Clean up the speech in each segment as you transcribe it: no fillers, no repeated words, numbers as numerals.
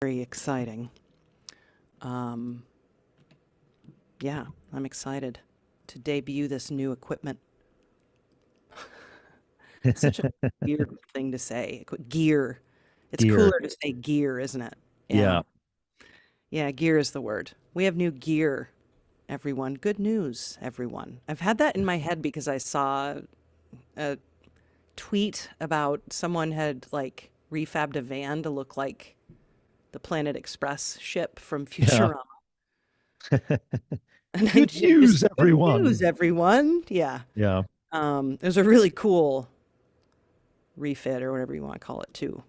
Very exciting. Yeah, I'm excited to debut this new equipment. Such a weird thing to say. Gear. It's Gear. cooler to say gear, isn't it? Yeah. Yeah, gear is the word. We have new gear, everyone. Good news, everyone. I've had that in my head because I saw a tweet about someone had like refabbed a van to look like the Planet Express ship from Yeah. Futurama. And Good news, good everyone. news, everyone. Yeah. Yeah. It was a really cool refit or whatever you want to call it too.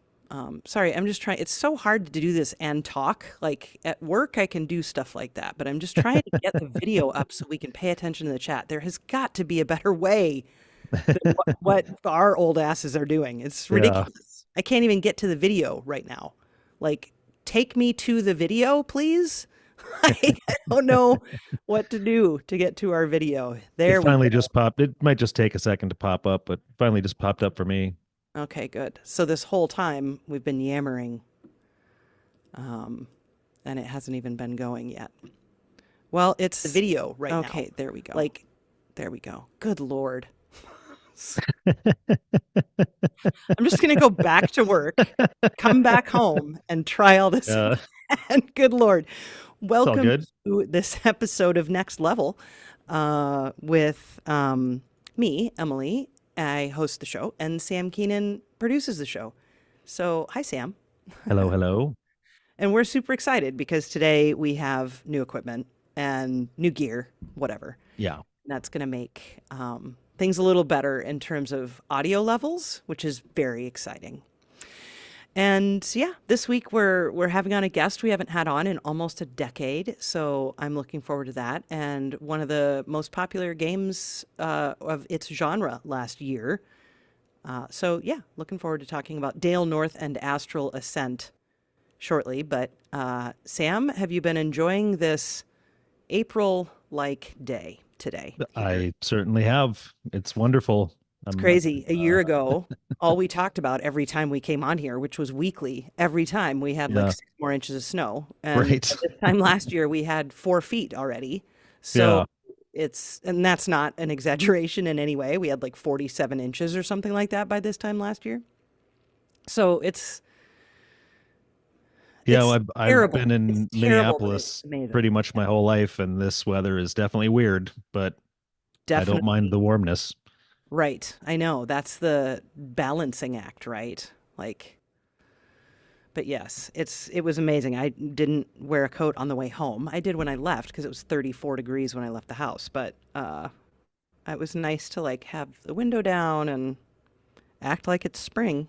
Sorry, I'm just trying. It's so hard to do this and talk. Like at work, I can do stuff like that, but I'm just trying to get the video up so we can pay attention to the chat. There has got to be a better way than what our old asses are doing. It's ridiculous. I can't even get to the video right now. Like, take me to the video, please. I don't know what to do to get to our video. There It we finally go. just popped. It might just take a second to pop up, but finally just popped up for me. Okay, good. So this whole time we've been yammering, and it hasn't even been going yet. Well, it's the video right now. Okay, there we go. Like, there we go. Good Lord. I'm just going to go back to work, come back home, and try all this again. Good Lord. Welcome to this episode of Next Level with me, Emily. I host the show, and Sam Keenan produces the show. So, hi, Sam. Hello, hello. And we're super excited because today we have new equipment and new gear, whatever. Yeah. That's going to make things a little better in terms of audio levels, which is very exciting. And yeah, this week we're having on a guest we haven't had on in almost a decade, so I'm looking forward to that. And one of the most popular games of its genre last year. So yeah, looking forward to talking about Dale North and Astral Ascent shortly. But Sam, have you been enjoying this April-like day today? I certainly have. It's wonderful. It's crazy. A year ago, all we talked about every time we came on here, which was weekly, every time we had like 6 more inches of snow. And this time last year, we had 4 feet already. So and that's not an exaggeration in any way. We had like 47 inches or something like that by this time last year. So it's I've been in Minneapolis pretty much my whole life, and this weather is definitely weird, but I don't mind the warmness. Right. I know. That's the balancing act, right? Like, but yes, it was amazing. I didn't wear a coat on the way home. I did when I left because it was 34 degrees when I left the house, but it was nice to like have the window down and act like it's spring.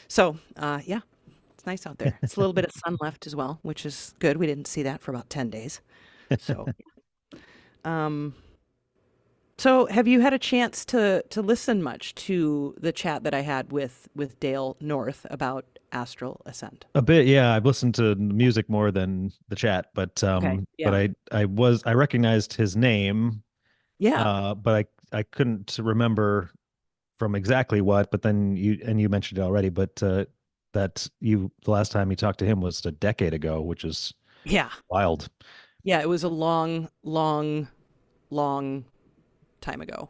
So, yeah, it's nice out there. It's a little bit of sun left as well, which is good. We didn't see that for about 10 days. So, So have you had a chance to listen much to the chat that I had with Dale North about Astral Ascent? A bit, yeah. I've listened to music more than the chat, but but I recognized his name. Yeah. But I couldn't remember from exactly what, but then you mentioned it already, but that the last time you talked to him was a decade ago, which is wild. Yeah, it was a long time ago.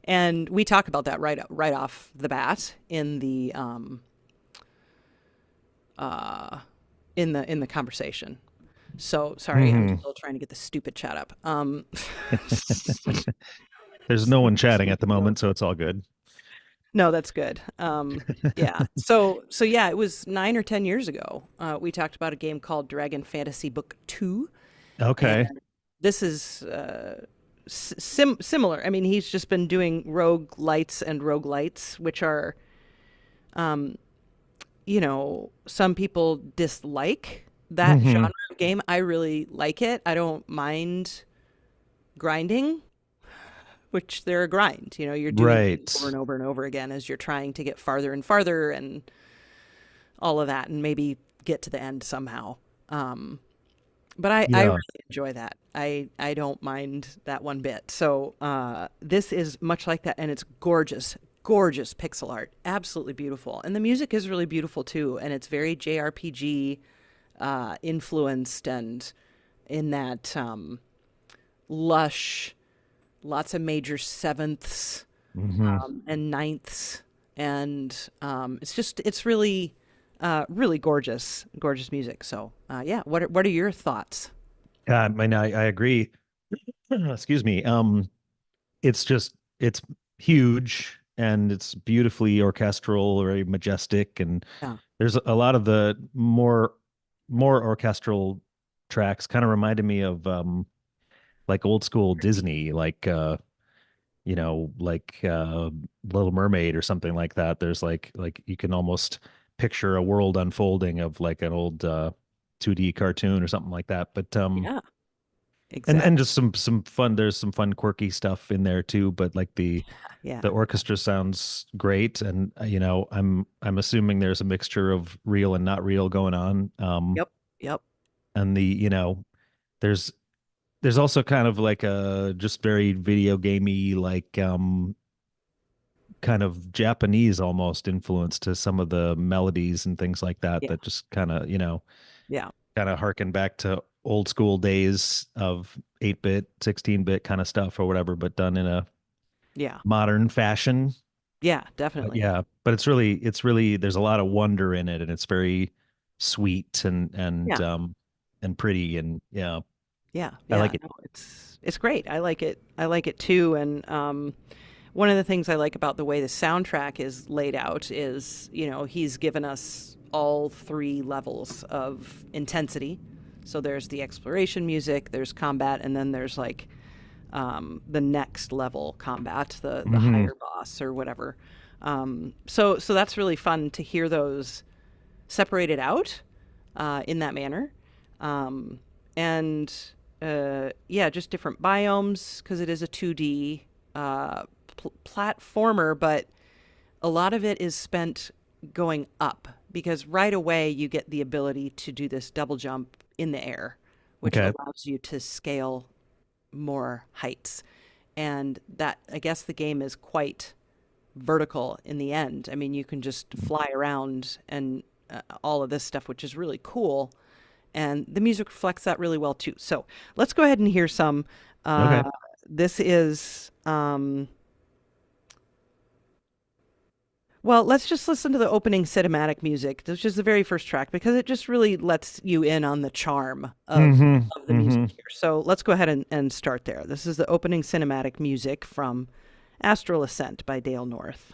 And we talk about that right off the bat in the conversation. So sorry, I'm still trying to get the stupid chat up. There's no one chatting at the moment, so it's all good. No, that's good. Yeah. So yeah, it was 9 or 10 years ago. We talked about a game called Dragon Fantasy Book 2. Okay. And this is similar. I mean, he's just been doing roguelites and roguelites, which are, some people dislike that genre of game. I really like it. I don't mind grinding, which they're a grind. You're doing it over and over and over again as you're trying to get farther and farther and all of that, and maybe get to the end somehow. But I really enjoy that. I don't mind that one bit. So this is much like that, and it's gorgeous. gorgeous pixel art, absolutely beautiful. And the music is really beautiful too. And it's very JRPG influenced, and in that lush, lots of major sevenths and ninths. And it's really, really gorgeous music. So yeah, what are your thoughts? I agree. Excuse me. It's huge and it's beautifully orchestral, very majestic, and Yeah, there's a lot of the more orchestral tracks kind of reminded me of like old school Disney, like like Little Mermaid or something like that. There's like you can almost picture a world unfolding of like an old 2D cartoon or something like that. But yeah, and exactly. just some fun, there's some fun quirky stuff in there too, but like Yeah. the orchestra sounds great, and I'm assuming there's a mixture of real and not real going on. Yep. Yep. And there's there's also kind of like a just very video gamey, like kind of Japanese almost influence to some of the melodies and things like that, Yeah. that just kind of Yeah. kind of harken back to old school days of 8-bit 16-bit kind of stuff or whatever, but done in a Yeah. modern fashion. Yeah. But Definitely. yeah, but it's really there's a lot of wonder in it, and it's very sweet Yeah. and pretty, and yeah, Yeah. I Yeah. like it. No, it's great. I like it. I like it too. And one of the things I like about the way the soundtrack is laid out is, he's given us all three levels of intensity. So there's the exploration music, there's combat, and then there's like the next level combat, the Hmm. higher boss or whatever. So that's really fun to hear those separated out in that manner. Um, and yeah, just different biomes because it is a 2D platformer, but a lot of it is spent going up because right away you get the ability to do this double jump in the air, which Okay. allows you to scale more heights. And that, I guess, the game is quite vertical in the end. I mean, you can just fly around and all of this stuff, which is really cool. And the music reflects that really well too. So let's go ahead and hear some. Uh, Okay. this is, well, let's just listen to the opening cinematic music, which is the very first track, because it just really lets you in on the charm Hmm. of the music Hmm. here. So let's go ahead and start there. This is the opening cinematic music from Astral Ascent by Dale North.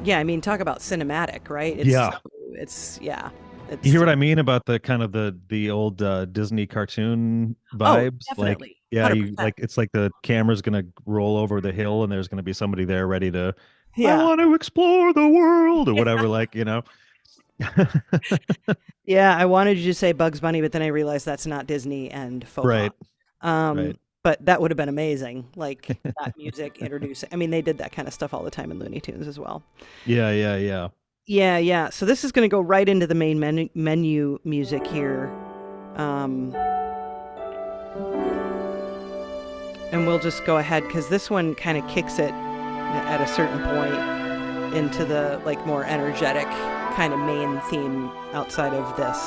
Yeah, I mean, talk about cinematic, right? Yeah. Yeah, You hear it's what I mean about the kind of the old Disney cartoon oh, vibes? Like, definitely, yeah, you 100%. like it's like the camera's gonna roll over the hill and there's gonna be somebody there ready to, I Yeah, want to explore the world or whatever, like. yeah. I wanted you to say Bugs Bunny, but then I realized that's not Disney and faux pas. Right, Um, right. but that would have been amazing, like that music introducing. I mean, they did that kind of stuff all the time in Looney Tunes as well. Yeah, yeah, yeah. Yeah, yeah. So this is going to go right into the main menu music here. Um, and we'll just go ahead because this one kind of kicks it at a certain point into the like more energetic kind of main theme outside of this.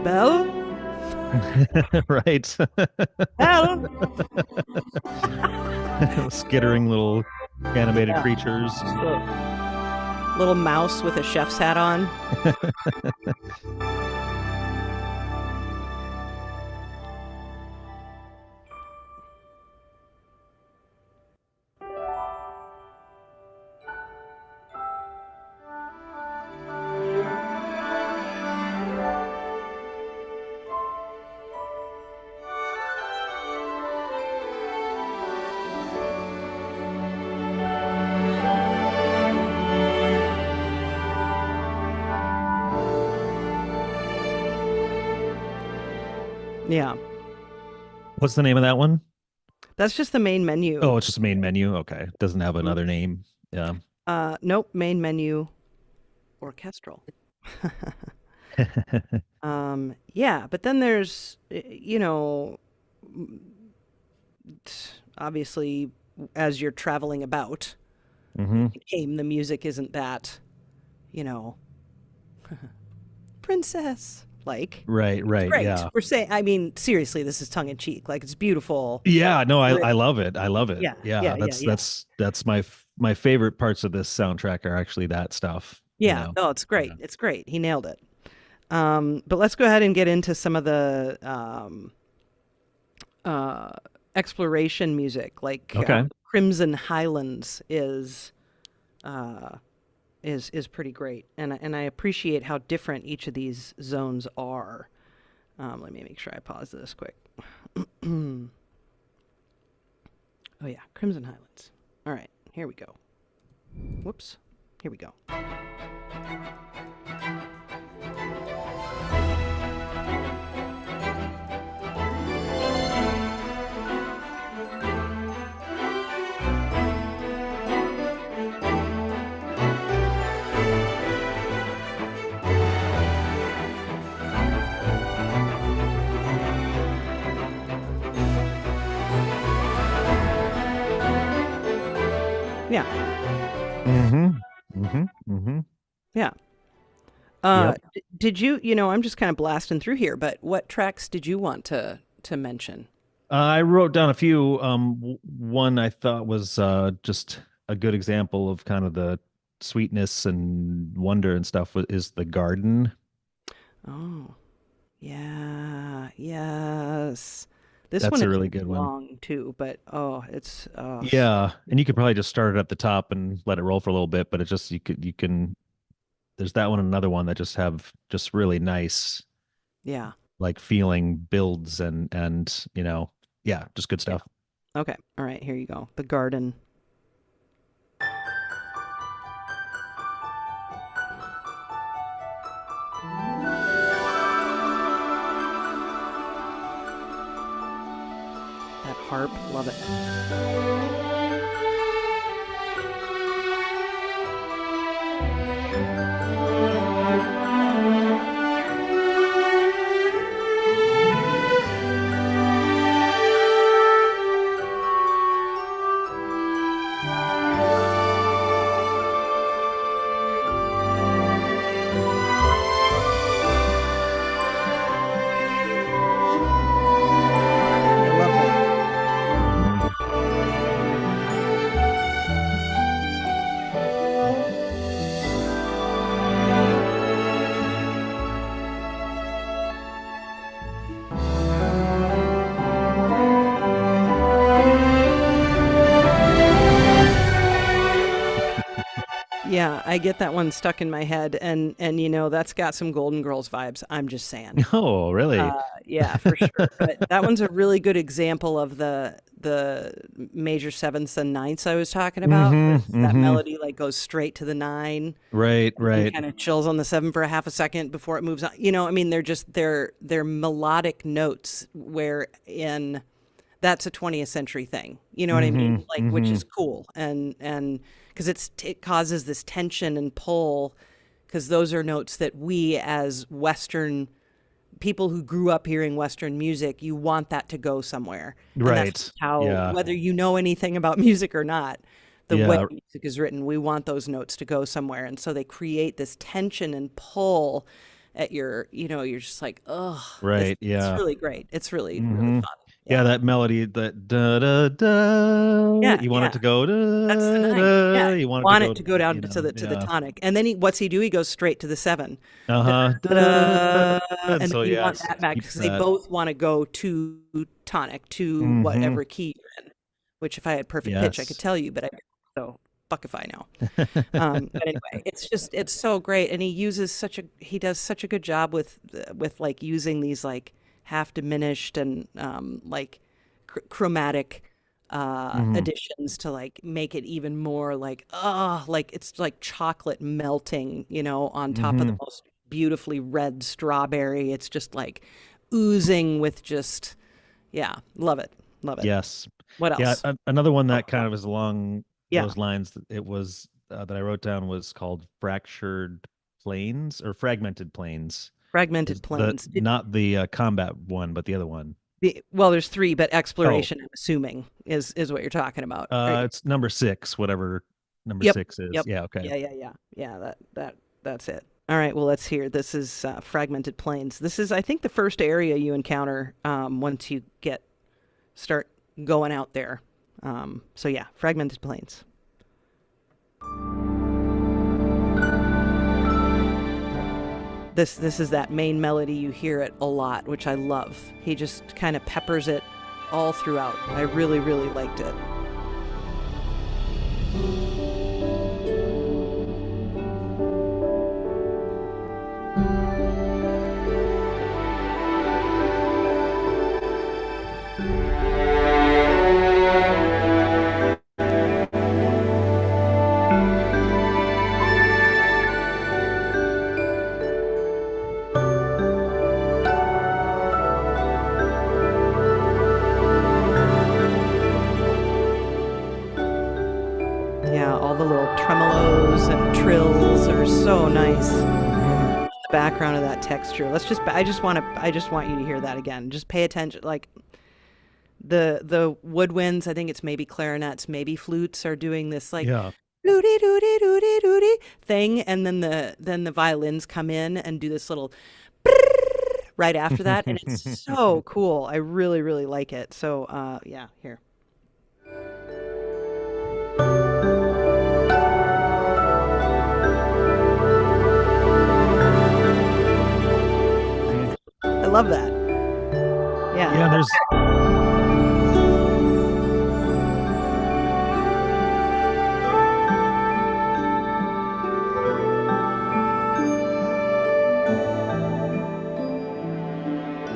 Belle? Right. Belle? Skittering little animated Yeah. creatures. Just a little mouse with a chef's hat on. Yeah. What's the name of that one? That's just the main menu. Oh, it's just a main menu. Okay. Doesn't have Mhm. another name. Yeah. Nope, main menu orchestral. Yeah, but then there's, obviously, as you're traveling about hmm the game, the music isn't that, you know, princess like. Right, It's right. great. Yeah. We're saying, I mean, seriously, this is tongue in cheek. Like, it's beautiful. Yeah, no, I Written. love it. I love it. Yeah, Yeah, yeah, yeah, yeah. that's my favorite parts of this soundtrack are actually that stuff, you Yeah, know. no, it's great. Yeah. It's great. He nailed it. But let's go ahead and get into some of the uh, exploration music. Like Okay. Crimson Highlands uh, is pretty great, and I appreciate how different each of these zones are. Let me make sure I pause this quick. Oh yeah, Crimson Highlands. All right, here we go. Whoops. Here we go. Yeah, Mm-hmm. Mm-hmm. Mm-hmm. yeah. Yep. Did you, I'm just kind of blasting through here, but what tracks did you want to mention? I wrote down a few. One I thought was just a good example of kind of the sweetness and wonder and stuff is the garden. Oh, yeah, yes. This one That's a is really good one. long too, but oh, it's Yeah, and you could probably just start it at the top and let it roll for a little bit, but it's just you can there's that one and another one that just have just really nice yeah, like feeling builds and yeah, just good yeah. stuff. Okay, all right, here you go. The garden. That harp, love it. Yeah, lovely. Mhm. Yeah, I get that one stuck in my head, and that's got some Golden Girls vibes. I'm just saying. Oh, really? Yeah, for sure. But that one's a really good example of the major sevenths and ninths I was talking about. hmm That hmm melody like goes straight to the nine Right, and then right. kind of chills on the seven for a half a second before it moves on. I mean, they're melodic notes where in that's a 20th century thing. You know what I hmm mean? Like, which hmm is cool, and because it causes this tension and pull, because those are notes that we as Western people who grew up hearing Western music, you want that to go somewhere. And that's Right. just how, Yeah. whether you know anything about music or not, the way Yeah. music is written, we want those notes to go somewhere. And so they create this tension and pull at you're just like, oh, Right. it's Yeah. really great. It's really, really hmm fun. Yeah, Yeah. that melody, that da da da. Yeah. You want it Yeah. to go That's the da nine. Yeah. da. You You want it to want go, it to go down to the yeah. tonic. And then what's he do? He goes straight to the seven. Uh-huh. Da. Da-da, And and then so you yeah, want that back keeps because they that. both want to go to tonic, to hmm whatever key you're in, which if I had perfect pitch, I could Yes. tell you, but I don't. So fuck if I know. But anyway, it's so great, and he does such a good job with like using these like half diminished and like chromatic hmm additions to like make it even more like like it's like chocolate melting on top of the hmm most beautifully red strawberry. It's just like oozing with just, yeah, love it. Love it. Yes. What Yeah. else? Another one that kind of is along Yeah. those lines. It was that I wrote down was called Fractured Planes or Fragmented Planes. Fragmented Is the planes. not the combat one, but the other one. Well, there's three, but Oh, exploration, I'm assuming, is what you're talking about. it's number 6, whatever number Yep. 6 is. Yep. Yeah. Okay. Yeah. That's it. All right. Well, let's hear. This is fragmented plains. This is, I think, the first area you encounter once you start going out there. So yeah, fragmented plains. This is that main melody. You hear it a lot, which I love. He just kind of peppers it all throughout. I really, really liked it. Yeah, all the little tremolos and trills are so nice. Mhm. The background of that texture. I just want you to hear that again. Just pay attention. Like the woodwinds, I think it's maybe clarinets, maybe flutes are doing this like Yeah. doody doody doody doody thing, and then the violins come in and do this little right after that, and it's so cool. I really, really like it. So yeah, here. Mhm. I love that. Yeah. Yeah. There's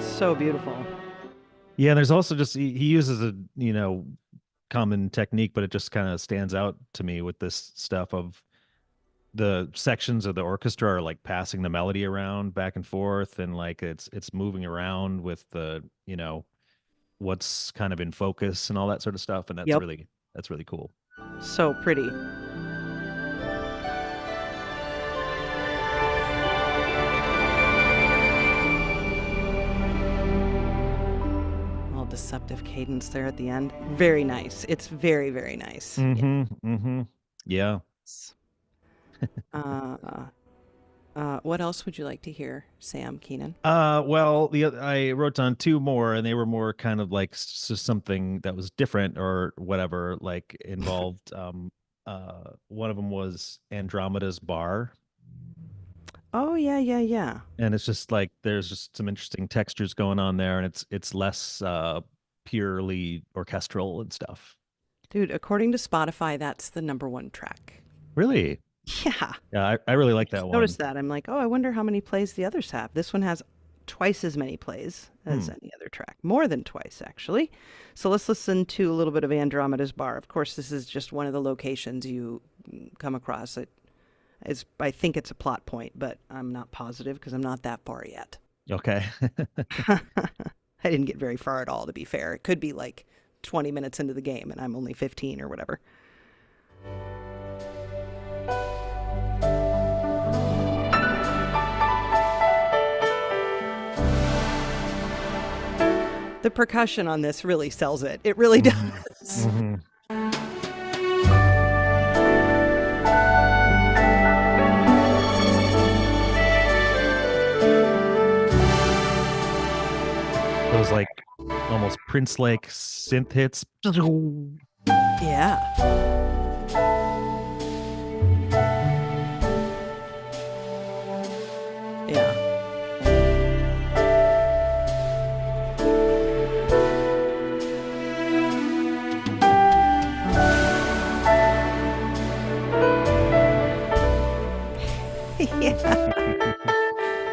So beautiful. Yeah, there's also just he uses a common technique, but it just kind of stands out to me with this stuff of the sections of the orchestra are like passing the melody around back and forth, and like it's moving around with the what's kind of in focus and all that sort of stuff, and Yep. that's really cool. So pretty. Little deceptive cadence there at the end. Very nice. It's very, very nice. Yeah. Yes. Uh, what else would you like to hear, Sam Keenan? Well, I wrote down 2 more, and they were more kind of like just something that was different or whatever, like involved. One of them was Andromeda's Bar, Oh yeah. and it's just like there's just some interesting textures going on there, and it's less purely orchestral and stuff. Dude, according to Spotify, that's the #1 track. Really? Yeah. Yeah, I really like that one. Notice that. I'm like, oh, I wonder how many plays the others have. This one has twice as many plays as any other track. More than twice, actually. So let's listen to a little bit of Andromeda's Bar. Of course, this is just one of the locations you come across. I think it's a plot point, but I'm not positive because I'm not that far yet. Okay. I didn't get very far at all, to be fair. It could be like 20 minutes into the game and I'm only 15 or whatever. The percussion on this really sells it. It really does. Mhm. Those like almost Prince-like synth hits. Yeah. Yeah. Yeah.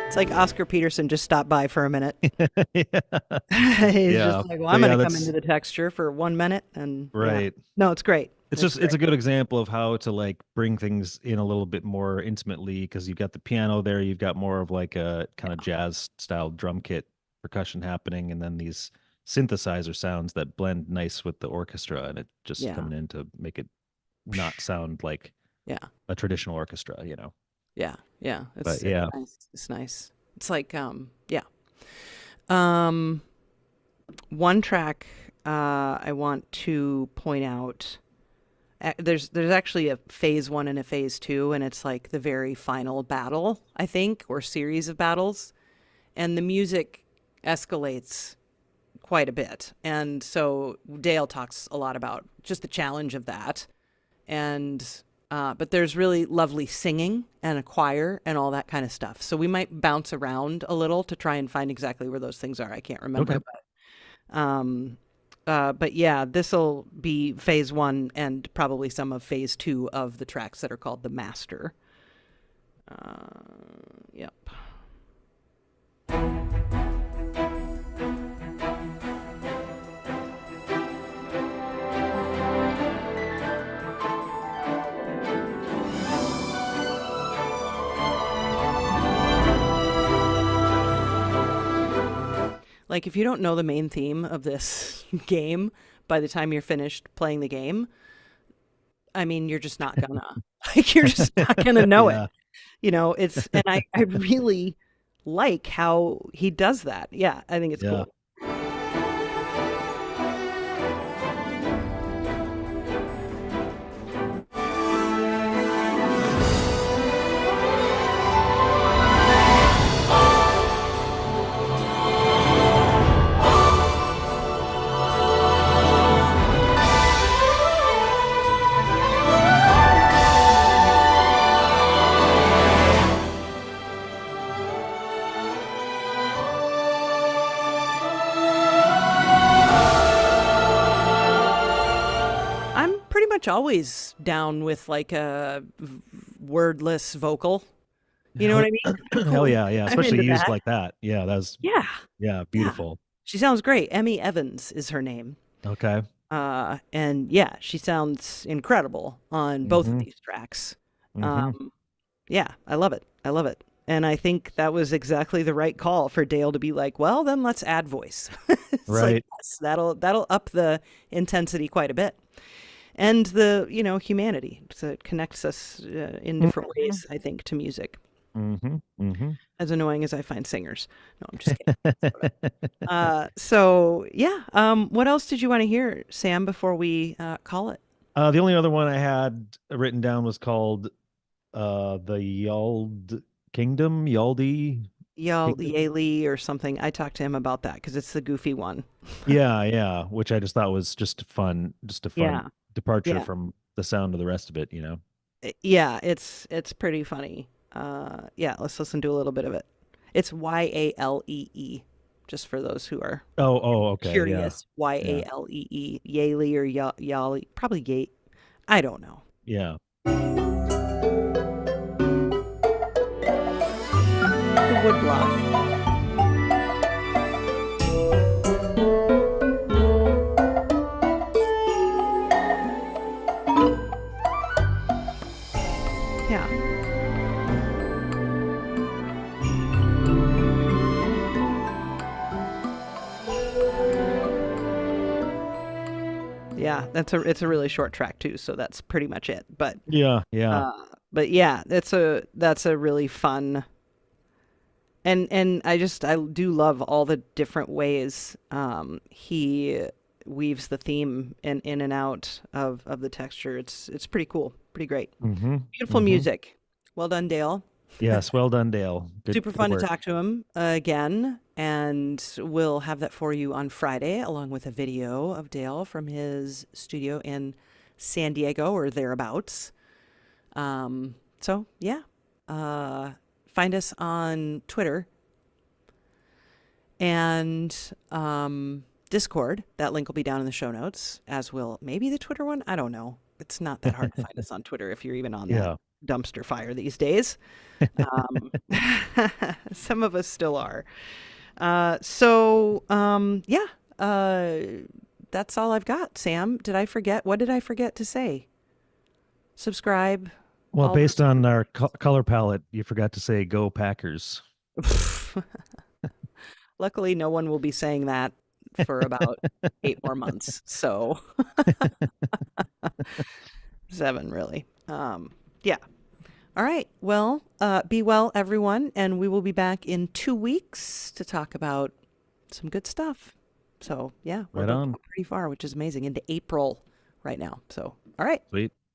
It's like Oscar Peterson just stopped by for a minute. Yeah. He's Yeah. just like, well, But I'm yeah, going to come that's into the texture for 1 minute. And yeah. right. No, it's great. It's great. a good example of how to like bring things in a little bit more intimately, because you've got the piano there, you've got more of like a kind of jazz style drum kit percussion happening, and then these synthesizer sounds that blend nice with the orchestra, and it just Yeah. coming in to make it not sound like Yeah. a traditional orchestra, Yeah. Yeah. But It's yeah, nice. It's nice. It's like yeah. Um one track I want to point out, there's actually a phase 1 and a phase 2, and it's like the very final battle, I think, or series of battles, and the music escalates quite a bit. And so Dale talks a lot about just the challenge of that. And but there's really lovely singing and a choir and all that kind of stuff. So we might bounce around a little to try and find exactly where those things are. I can't remember, okay. but yeah, this will be phase 1 and probably some of phase 2 of the tracks that are called the Master. Yep. Like, if you don't know the main theme of this game by the time you're finished playing the game, I mean, you're just not gonna, like, you're just not gonna know it. Yeah. And I really like how he does that. Yeah, I think it's Yeah. cool. I'm pretty much always down with like a wordless vocal. You know what I mean? Hell yeah, yeah. I'm Especially into used that. like that. Yeah, that's Yeah, yeah, yeah. beautiful. She sounds great. Emmy Evans is her name. Okay. And yeah, she sounds incredible on both of Mm-hmm. these tracks. Mm-hmm. Um, yeah, I love it. I love it. And I think that was exactly the right call for Dale to be like, well, then let's add voice. It's like, Right. yes, that'll up the intensity quite a bit. And the, humanity. So it connects us in different Mm-hmm. ways, I think, to music. Mm-hmm. Mm-hmm. As annoying as I find singers. No, I'm just kidding. So yeah. What else did you want to hear, Sam, before we call it? The only other one I had written down was called the Yald Kingdom, Yaldi Kingdom. Yaley or something. I talked to him about that because it's the goofy one. Yeah, yeah, which I just thought was just a fun Yeah, departure yeah, from the sound of the rest of it, yeah. It's pretty funny. Yeah. Let's listen to a little bit of it. It's Yalee, just for those who are Oh, oh, okay, yeah. curious. Yeah. Yalee, Yaley or Yali, probably Gate. I don't know. Yeah. The woodblock. Yeah. Yeah, it's a really short track too, so that's pretty much it. But Yeah, yeah. uh but yeah, that's a really fun, and I do love all the different ways he weaves the theme in and out of the texture. It's pretty cool, pretty great. Mm-hmm. Beautiful Mm-hmm. music. Well done, Dale. Yes, well done, Dale. Good Super good fun to work. talk to him again. And we'll have that for you on Friday, along with a video of Dale from his studio in San Diego or thereabouts. So, yeah. Find us on Twitter and Discord. That link will be down in the show notes, as will maybe the Twitter one. I don't know. It's not that hard to find us on Twitter if you're even on that Yeah. dumpster fire these days. Um, some of us still are. Yeah, that's all I've got. Sam, did I forget? What did I forget to say? Subscribe. Well, All based on our color palette, you forgot to say go Packers. those. Luckily, no one will be saying that for about 8 more months. So 7, really. Yeah. All right. Well, be well, everyone. And we will be back in 2 weeks to talk about some good stuff. So, yeah, we're Right about to on. go pretty far, which is amazing, into April right now. So, all right. Sweet.